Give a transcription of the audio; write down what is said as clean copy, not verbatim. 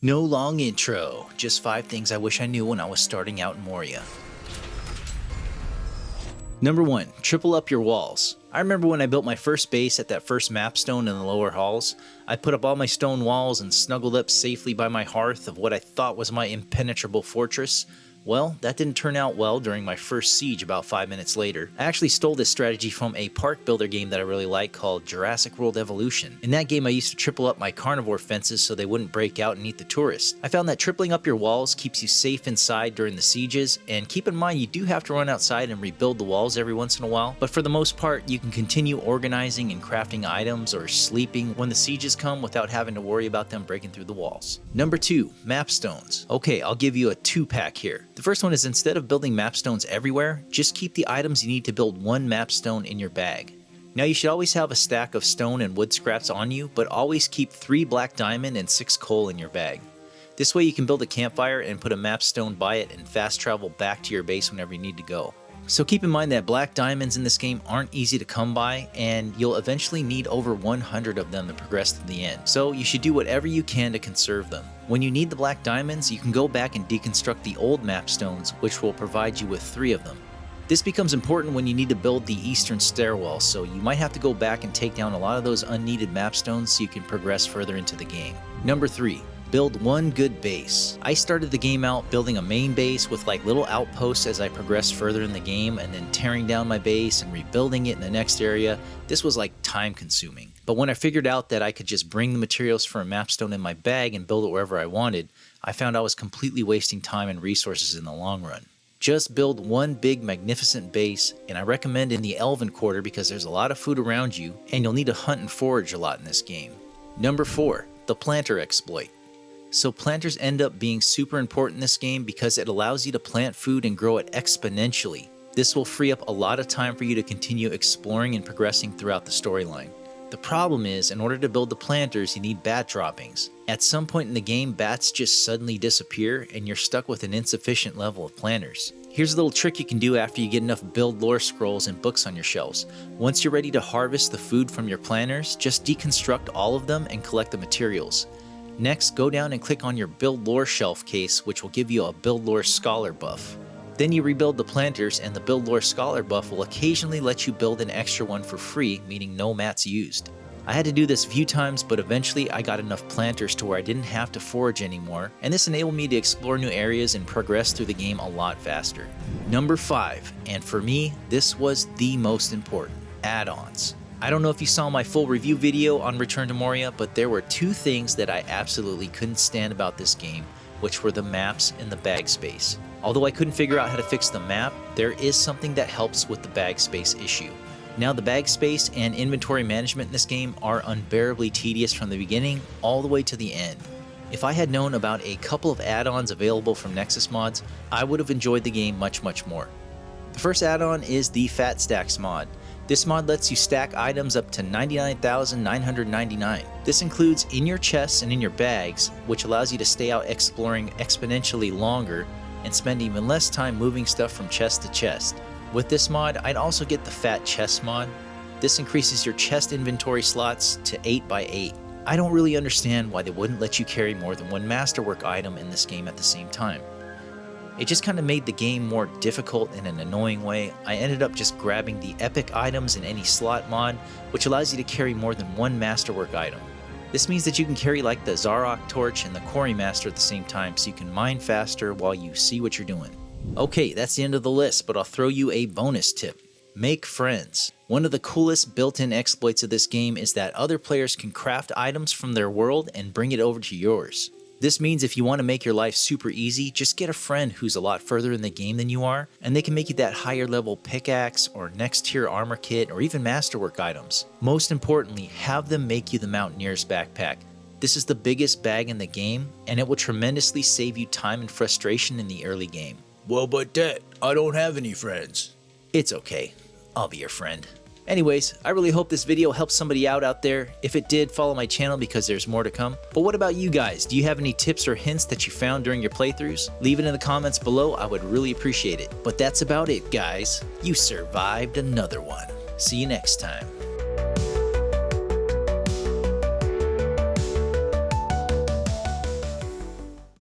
No long intro, just 5 things I wish I knew when I was starting out in Moria. Number 1, triple up your walls. I remember when I built my first base at that first mapstone in the lower halls, I put up all my stone walls and snuggled up safely by my hearth of what I thought was my impenetrable fortress. Well, that didn't turn out well during my first siege about 5 minutes later. I actually stole this strategy from a park builder game that I really like called Jurassic World Evolution. In that game I used to triple up my carnivore fences so they wouldn't break out and eat the tourists. I found that tripling up your walls keeps you safe inside during the sieges, and keep in mind you do have to run outside and rebuild the walls every once in a while, but for the most part you can continue organizing and crafting items or sleeping when the sieges come without having to worry about them breaking through the walls. Number 2, mapstones. Okay, I'll give you a 2-pack here. The first one is instead of building mapstones everywhere, just keep the items you need to build one mapstone in your bag. Now you should always have a stack of stone and wood scraps on you, but always keep 3 black diamond and 6 coal in your bag. This way you can build a campfire and put a mapstone by it and fast travel back to your base whenever you need to go. So keep in mind that black diamonds in this game aren't easy to come by, and you'll eventually need over 100 of them to progress to the end. So you should do whatever you can to conserve them. When you need the black diamonds, you can go back and deconstruct the old mapstones, which will provide you with 3 of them. This becomes important when you need to build the eastern stairwell, so you might have to go back and take down a lot of those unneeded mapstones so you can progress further into the game. Number 3. Build one good base. I started the game out building a main base with like little outposts as I progressed further in the game, and then tearing down my base and rebuilding it in the next area. This was like time consuming. But when I figured out that I could just bring the materials for a mapstone in my bag and build it wherever I wanted, I found I was completely wasting time and resources in the long run. Just build one big magnificent base, and I recommend in the Elven Quarter because there's a lot of food around you and you'll need to hunt and forage a lot in this game. Number 4, the planter exploit. So planters end up being super important in this game because it allows you to plant food and grow it exponentially. This will free up a lot of time for you to continue exploring and progressing throughout the storyline. The problem is, in order to build the planters, you need bat droppings. At some point in the game, bats just suddenly disappear and you're stuck with an insufficient level of planters. Here's a little trick you can do after you get enough build lore scrolls and books on your shelves. Once you're ready to harvest the food from your planters, just deconstruct all of them and collect the materials. Next, go down and click on your Build Lore shelf case, which will give you a Build Lore Scholar buff. Then you rebuild the planters, and the Build Lore Scholar buff will occasionally let you build an extra one for free, meaning no mats used. I had to do this a few times, but eventually I got enough planters to where I didn't have to forage anymore, and this enabled me to explore new areas and progress through the game a lot faster. Number 5, and for me, this was the most important, add-ons. I don't know if you saw my full review video on Return to Moria, but there were 2 things that I absolutely couldn't stand about this game, which were the maps and the bag space. Although I couldn't figure out how to fix the map, there is something that helps with the bag space issue. Now the bag space and inventory management in this game are unbearably tedious from the beginning all the way to the end. If I had known about a couple of add-ons available from Nexus mods, I would have enjoyed the game much more. The first add-on is the Fat Stacks mod. This mod lets you stack items up to 99,999. This includes in your chests and in your bags, which allows you to stay out exploring exponentially longer and spend even less time moving stuff from chest to chest. With this mod, I'd also get the Fat Chest mod. This increases your chest inventory slots to 8x8. I don't really understand why they wouldn't let you carry more than one masterwork item in this game at the same time. It just kind of made the game more difficult in an annoying way. I ended up just grabbing the epic items in any slot mod, which allows you to carry more than one masterwork item. This means that you can carry like the Zarok torch and the Quarry Master at the same time, so you can mine faster while you see what you're doing. Okay, that's the end of the list, but I'll throw you a bonus tip. Make friends. One of the coolest built-in exploits of this game is that other players can craft items from their world and bring it over to yours. This means if you want to make your life super easy, just get a friend who's a lot further in the game than you are, and they can make you that higher level pickaxe or next tier armor kit or even masterwork items. Most importantly, have them make you the Mountaineer's backpack. This is the biggest bag in the game, and it will tremendously save you time and frustration in the early game. Well, but Dad, I don't have any friends. It's okay, I'll be your friend. Anyways, I really hope this video helped somebody out there. If it did, follow my channel because there's more to come. But what about you guys? Do you have any tips or hints that you found during your playthroughs? Leave it in the comments below, I would really appreciate it. But that's about it, guys. You survived another one. See you next time.